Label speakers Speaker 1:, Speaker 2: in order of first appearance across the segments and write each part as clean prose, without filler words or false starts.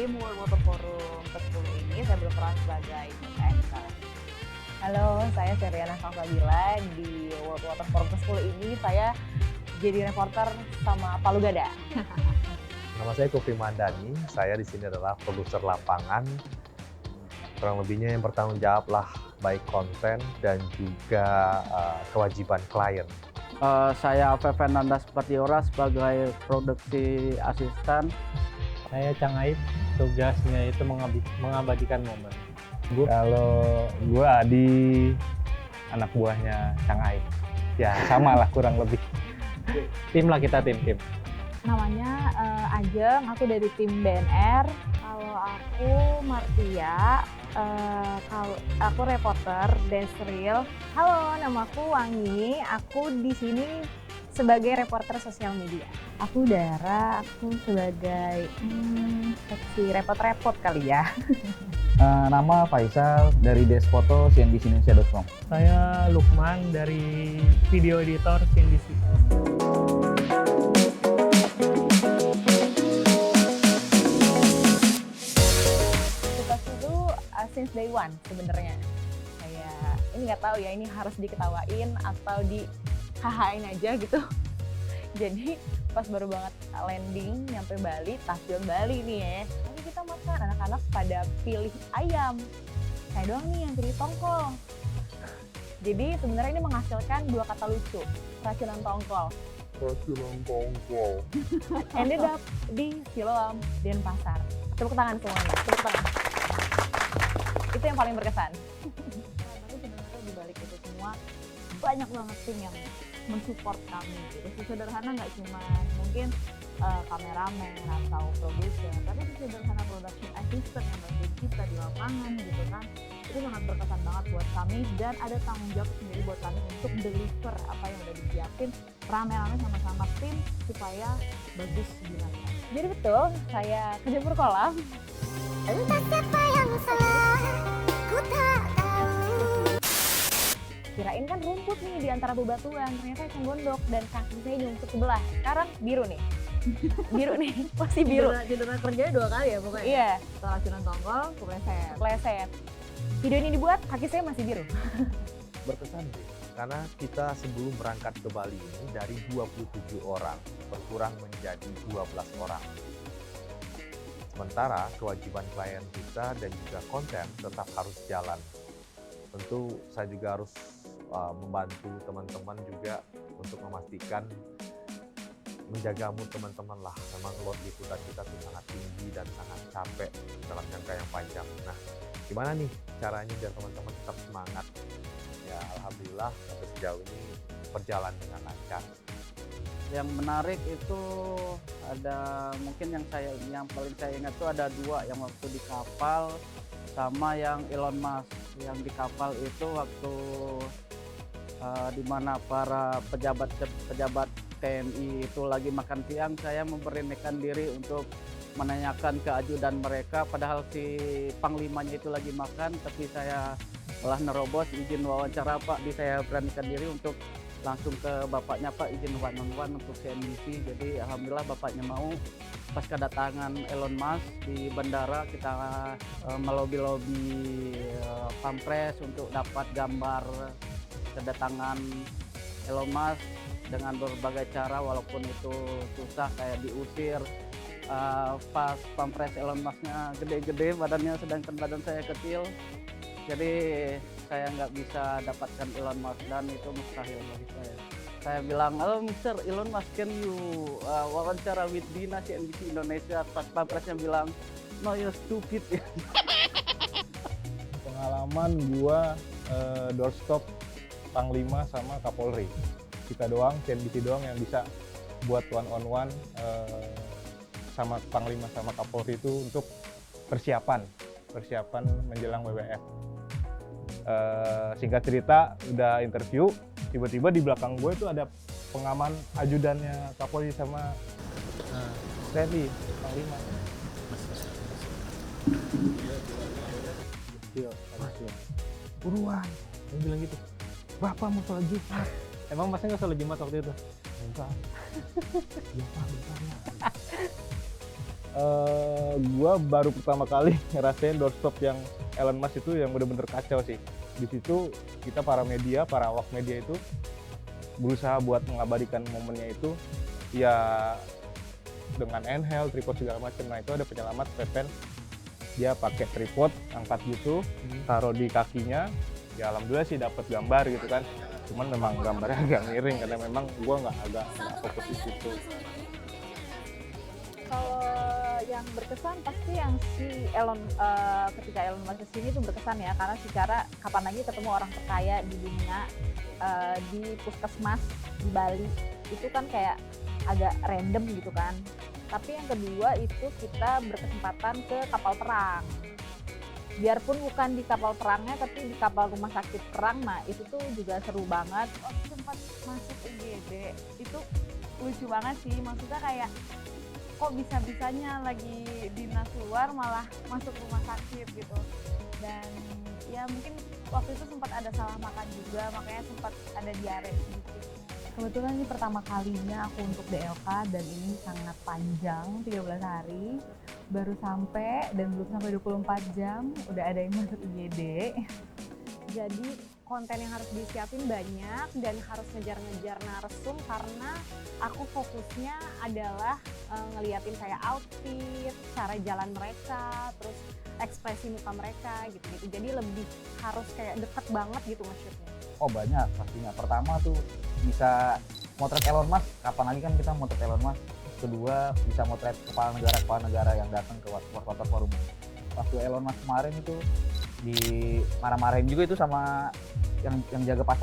Speaker 1: tim World Water Forum ke-10 ini saya berperan sebagai anchor. Halo, saya Seriana Salsabila. Di World Water Forum ke-10 ini saya jadi reporter sama Palu Gada.
Speaker 2: Nama saya Kufri Mandani, saya di sini adalah produser lapangan. Kurang lebihnya yang bertanggung jawab lah baik konten dan juga kewajiban klien.
Speaker 3: Saya Feven Nandas Patiora sebagai produksi asisten.
Speaker 4: Saya Cang Aib, tugasnya itu mengabadikan momen.
Speaker 5: Kalau gue Adi, anak buahnya Cang Aib. Ya sama lah kurang lebih.
Speaker 4: Tim lah kita, tim.
Speaker 1: Namanya Ajeng, aku dari tim BNR. Kalau aku Martia, kalau aku reporter Desril. Halo, namaku Wangi. Aku di sini sebagai reporter sosial media. Aku Dara, aku sebagai seksi repot-repot kali ya.
Speaker 5: Nama Faisal dari Desfoto CNBC-Indonesia.com.
Speaker 4: Saya Lukman dari video editor CNBC.
Speaker 1: Tugas itu since day one sebenarnya. Kayak ini nggak tahu ya, ini harus diketawain atau di hahain aja gitu. Jadi pas baru banget landing nyampe Bali, takjil Bali nih ya. Nanti kita makan, anak-anak pada pilih ayam. Saya doang nih yang pilih tongkol. Jadi sebenarnya ini menghasilkan dua kata lucu, racinan tongkol. Ended up di Siloam, Denpasar. Tepuk tangan semuanya, tepuk tangan. Itu yang paling berkesan. Tapi sebenarnya di balik itu semua banyak banget tim yang mensupport kami gitu. Sesederhana nggak cuma mungkin kameramen atau produser, tapi sesederhana production assistant yang bantu kita di lapangan gitu kan. Itu sangat berkesan banget buat kami dan ada tanggung jawab sendiri buat kami untuk deliver apa yang udah disiapin rame-rame sama-sama tim supaya bagus dinamika. Jadi betul, saya kejebur kolam.
Speaker 6: Entah siapa yang salah, ku tak tahu.
Speaker 1: Kirain kan rumput nih di antara bebatuan, ternyata eceng gondok dan kaki saya nyungsep sebelah. Sekarang biru nih. Biru nih, pasti biru.
Speaker 6: Cedera kerjanya 2 kali ya pokoknya?
Speaker 1: Iya,
Speaker 6: Setelah racunan tongkol,
Speaker 1: kepleset. Video ini dibuat, kaki saya masih biru.
Speaker 2: Berkesan sih, karena kita sebelum berangkat ke Bali ini dari 27 orang berkurang menjadi 12 orang. Sementara kewajiban klien kita dan juga konten tetap harus jalan. Tentu saya juga harus membantu teman-teman juga untuk memastikan menjaga mood teman-teman lah. Memang load liputan kita tuh sangat tinggi dan sangat capek dalam jangka yang panjang. Nah, gimana nih caranya biar teman-teman tetap semangat? Ya, alhamdulillah sampai sejauh ini berjalan dengan lancar.
Speaker 3: Yang menarik itu ada mungkin yang paling saya ingat tuh ada 2, yang waktu di kapal sama yang Elon Musk. Yang di kapal itu waktu di mana para pejabat TNI itu lagi makan siang, saya memberanikan diri untuk menanyakan ke ajudan mereka, padahal si panglimanya itu lagi makan, tapi saya malah nerobos izin wawancara Pak, saya beranikan diri untuk langsung ke bapaknya, Pak izin one-on-one untuk CNBC. Jadi alhamdulillah bapaknya mau. Pas kedatangan Elon Musk di bandara, kita melobi-lobi pampres untuk dapat gambar kedatangan Elon Musk dengan berbagai cara, walaupun itu susah kayak diusir. Pas pampres Elon Musk-nya gede-gede badannya, sedangkan badan saya kecil. Jadi saya nggak bisa dapatkan Elon Musk dan itu mustahil bagi saya. Saya bilang, halo Mr. Elon Musk, can you wawancara with Dina CNBC Indonesia? Pas pampresnya bilang, no you stupid.
Speaker 5: Pengalaman gua doorstop Panglima sama Kapolri. Kita doang, CNBC doang yang bisa buat one-on-one sama Panglima sama Kapolri itu untuk persiapan menjelang WWF. Singkat cerita, udah interview, tiba-tiba di belakang gue tuh ada pengaman ajudannya Kapolri sama TNI, Panglima. Buruan, dia bilang gitu. Bapak mau sholat Jumat.
Speaker 4: Emang masnya nggak sholat Jumat waktu itu?
Speaker 5: Enggak. Ya Pak, bentar ya. Gua baru pertama kali ngerasain doorstop yang Elon Musk itu yang bener-bener kacau sih. Di situ kita para awak media itu berusaha buat mengabadikan momennya itu ya dengan handheld, tripod segala macam. Nah itu ada penyelamat Pepen, dia pakai tripod angkat gitu, taruh di kakinya. Ya alhamdulillah sih dapat gambar gitu kan. Cuman memang gambarnya agak miring karena memang gua nggak fokus di situ.
Speaker 1: Kalau yang berkesan pasti yang si ketika Elon Musk kesini tuh berkesan ya, karena secara kapan lagi ketemu orang terkaya di dunia di puskesmas di Bali itu kan kayak agak random gitu kan. Tapi yang kedua itu kita berkesempatan ke kapal perang. Biarpun bukan di kapal perangnya tapi di kapal rumah sakit perang, nah itu tuh juga seru banget. Sempat masuk UGD itu lucu banget sih, maksudnya kayak kok bisa-bisanya lagi dinas luar malah masuk rumah sakit gitu. Dan ya mungkin waktu itu sempat ada salah makan juga, makanya sempat ada diare sedikit. Kebetulan ini pertama kalinya aku untuk DLK dan ini sangat panjang, 13 hari. Baru sampai dan belum sampai 24 jam udah ada yang masuk IGD. Jadi konten yang harus disiapin banyak dan harus ngejar-ngejar narsum karena aku fokusnya adalah ngeliatin kayak outfit, cara jalan mereka, terus ekspresi muka mereka gitu-gitu. Jadi lebih harus kayak deket banget gitu nge-shootnya.
Speaker 7: Oh banyak pastinya. Pertama tuh bisa motret Elon Musk, kapan lagi kan kita motret Elon Musk. Kedua bisa motret kepala negara yang datang ke World Forum. Waktu Elon Musk kemarin itu di marah-marahin juga itu sama yang jaga pas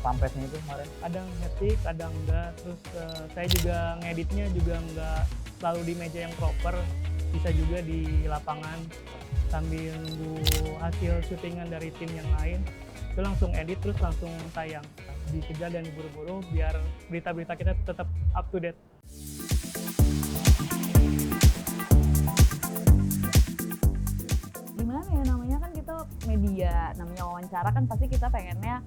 Speaker 7: pampresnya itu kemarin.
Speaker 8: Kadang hektik, kadang enggak. Terus saya juga ngeditnya juga enggak selalu di meja yang proper, bisa juga di lapangan sambil nunggu hasil syutingan dari tim yang lain. Itu langsung edit terus langsung tayang, dikejar dan buru-buru biar berita-berita kita tetap up to date.
Speaker 1: Gimana ya namanya, kan kita media, namanya wawancara kan pasti kita pengennya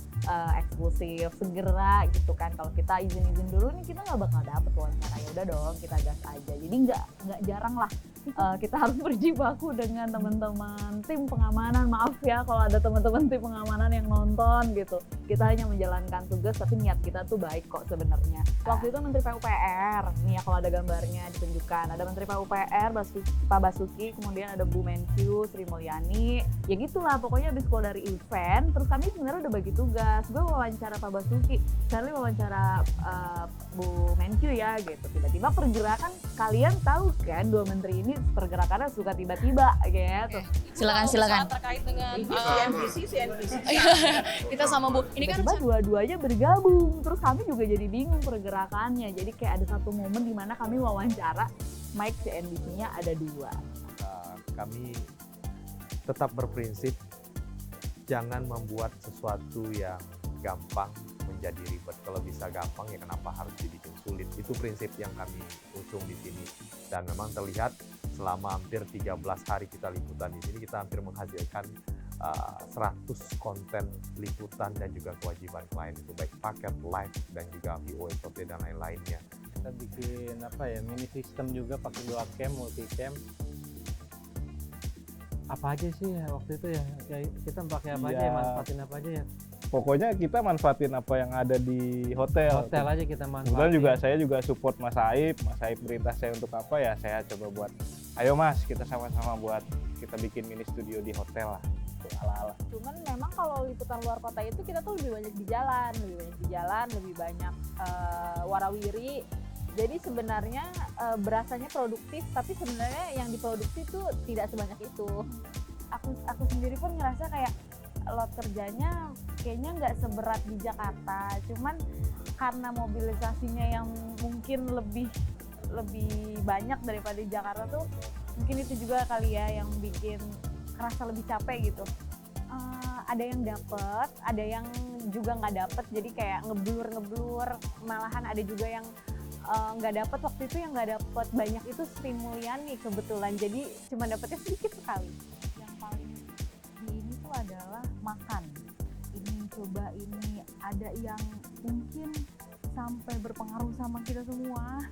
Speaker 1: eksklusif segera gitu kan. Kalau kita izin dulu nih kita nggak bakal dapet wawancara, ya udah dong kita gas aja. Jadi nggak jarang lah kita harus berjibaku dengan teman-teman tim pengamanan. Maaf ya kalau ada teman-teman tim pengamanan yang nonton gitu. Kita hanya menjalankan tugas tapi niat kita tuh baik kok sebenarnya. Waktu itu Menteri PUPR, nih ya kalau ada gambarnya ditunjukkan. Ada Menteri PUPR, Pak Basuki, kemudian ada Bu Menkyu, Sri Mulyani. Ya gitulah pokoknya habis keluar dari event, terus kami sebenarnya udah bagi tugas. Gue wawancara Pak Basuki, Charlie wawancara Bu Menkyu ya gitu. Tiba-tiba pergerakan, kalian tahu kan dua menteri ini pergerakannya suka tiba-tiba gitu.
Speaker 9: Silakan.
Speaker 10: Terkait dengan CNBC.
Speaker 9: Kita sama Bu. Ini kan
Speaker 1: Tiba-tiba dua-duanya bergabung, terus kami juga jadi bingung pergerakannya. Jadi kayak ada satu momen di mana kami wawancara, mic CNBC-nya ada dua.
Speaker 2: Kami tetap berprinsip jangan membuat sesuatu yang gampang menjadi ribet. Kalau bisa gampang ya kenapa harus dibikin sulit? Itu prinsip yang kami usung di sini. Dan memang terlihat selama hampir 13 hari kita liputan di sini, kita hampir menghasilkan 100 konten liputan dan juga kewajiban klien itu baik paket, live dan juga VO, SOT dan lain-lainnya.
Speaker 4: Kita bikin mini system juga pakai 2 cam, multicam. Apa aja sih ya waktu itu ya kita pakai apa aja ya, manfaatin apa aja ya.
Speaker 5: Pokoknya kita manfaatin apa yang ada di hotel.
Speaker 4: Hotel aja kita manfaatin.
Speaker 5: Kemudian juga saya juga support Mas Aib berintah saya untuk apa ya, saya coba buat, ayo Mas kita sama-sama buat kita bikin mini studio di hotel lah, ala-ala.
Speaker 1: Cuman memang kalau liputan luar kota itu kita tuh lebih banyak di jalan, lebih banyak warawiri. Jadi sebenarnya berasanya produktif, tapi sebenarnya yang diproduksi itu tidak sebanyak itu. Aku sendiri pun ngerasa kayak load kerjanya kayaknya nggak seberat di Jakarta. Cuman karena mobilisasinya yang mungkin lebih banyak daripada di Jakarta tuh, mungkin itu juga kali ya yang bikin kerasa lebih capek gitu. Ada yang dapet, ada yang juga nggak dapet. Jadi kayak ngeblur. Malahan ada juga yang nggak dapet. Waktu itu yang nggak dapet banyak itu Sri Mulyani kebetulan, jadi cuma dapetnya sedikit sekali. Yang paling di ini tuh adalah makan. Ini ada yang mungkin sampai berpengaruh sama kita semua.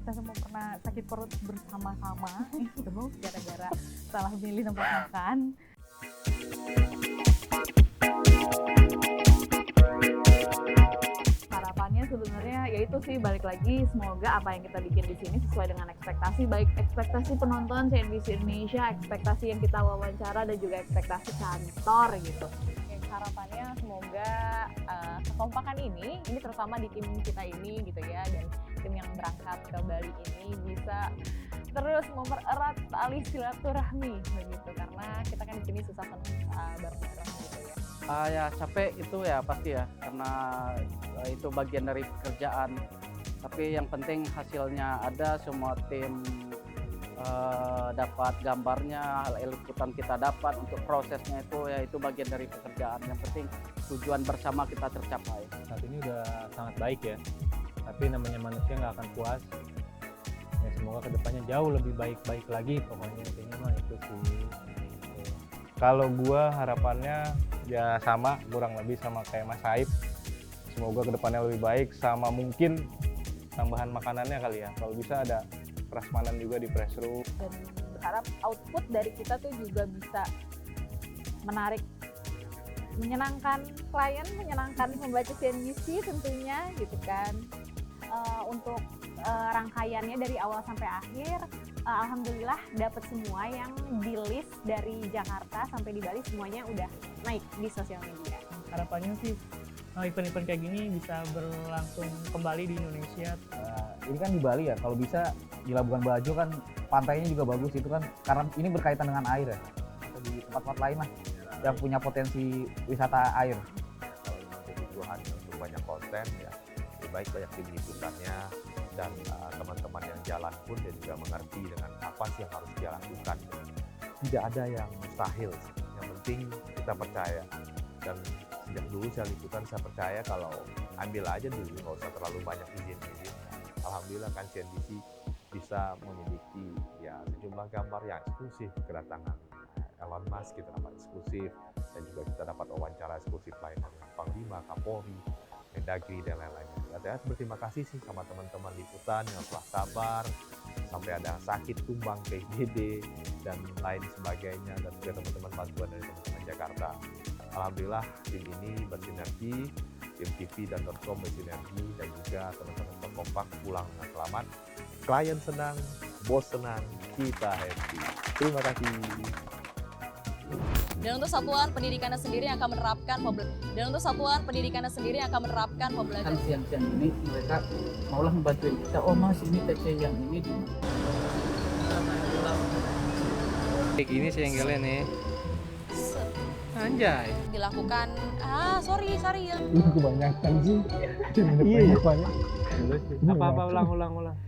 Speaker 1: kita semua pernah sakit perut bersama-sama gitu gara-gara salah milih tempat makan. Harapannya sebenarnya yaitu sih balik lagi, semoga apa yang kita bikin di sini sesuai dengan ekspektasi, baik ekspektasi penonton CNBC Indonesia, ekspektasi yang kita wawancara dan juga ekspektasi kantor gitu. Harapannya semoga kekompakan ini terutama di tim kita ini gitu ya, dan tim yang berangkat ke Bali ini bisa terus mempererat tali silaturahmi begitu, karena kita kan di sini susah senang bareng-bareng gitu ya.
Speaker 3: Ya capek itu ya pasti ya, karena itu bagian dari pekerjaan. Tapi yang penting hasilnya ada, semua tim dapat gambarnya, liputan kita dapat, untuk prosesnya itu bagian dari pekerjaan. Yang penting tujuan bersama kita tercapai.
Speaker 4: Saat ini udah sangat baik ya, tapi namanya manusia nggak akan puas. Ya, semoga kedepannya jauh lebih baik-baik lagi, pokoknya intinya mah itu sih.
Speaker 5: Kalau gua harapannya ya sama, kurang lebih sama kayak Mas Saib. Semoga kedepannya lebih baik, sama mungkin tambahan makanannya kali ya. Kalau bisa ada prasmanan juga di press room.
Speaker 1: Dan berharap output dari kita tuh juga bisa menarik, menyenangkan klien, menyenangkan pembaca CNBC tentunya gitu kan. Untuk rangkaiannya dari awal sampai akhir, alhamdulillah dapat semua yang di list dari Jakarta sampai di Bali, semuanya udah naik di sosial media.
Speaker 8: Harapannya sih event-event kayak gini bisa berlangsung kembali di Indonesia.
Speaker 7: Ini kan di Bali ya, kalau bisa di Labuan Bajo kan pantainya juga bagus itu kan, karena ini berkaitan dengan air ya. Atau di tempat-tempat lain lah yang punya potensi wisata air.
Speaker 2: Kalau memang kebutuhan untuk banyak konten ya, lebih baik banyak tim liputannya, dan teman-teman yang jalan pun dia juga mengerti dengan apa sih yang harus dia lakukan. Tidak ada yang mustahil, yang penting kita percaya. Dan sejak dulu saya liputan, saya percaya kalau ambil aja dulu, nggak usah terlalu banyak izin-izin. Alhamdulillah kan CNBC bisa memiliki ya sejumlah gambar yang eksklusif, kedatangan Elon Musk kita dapat eksklusif, dan juga kita dapat wawancara eksklusif lain dengan Panglima, Kapolri, Mendagri, dan lain-lainnya. Saya berterima kasih sih sama teman-teman liputan yang telah sabar sampai ada sakit tumbang ke IGD dan lain sebagainya, dan juga teman-teman bantuan dari teman-teman Jakarta. Alhamdulillah tim ini bersinergi, tim TV dan .com bersinergi, dan juga teman-teman berkompak pulang dengan selamat. Klien senang, bos senang, kita happy. Terima kasih.
Speaker 9: Dan untuk satuan pendidikannya sendiri yang akan menerapkan pembelajaran.
Speaker 3: Kan siang-siang ini mereka maulah membantuin kita, oh mas ini TC yang ini.
Speaker 4: Kayak gini sih yang kalian nih. Anjay.
Speaker 9: Dilakukan, sorry ya.
Speaker 5: Itu kebanyakan sih. Iya, banyak.
Speaker 4: Apa ulang.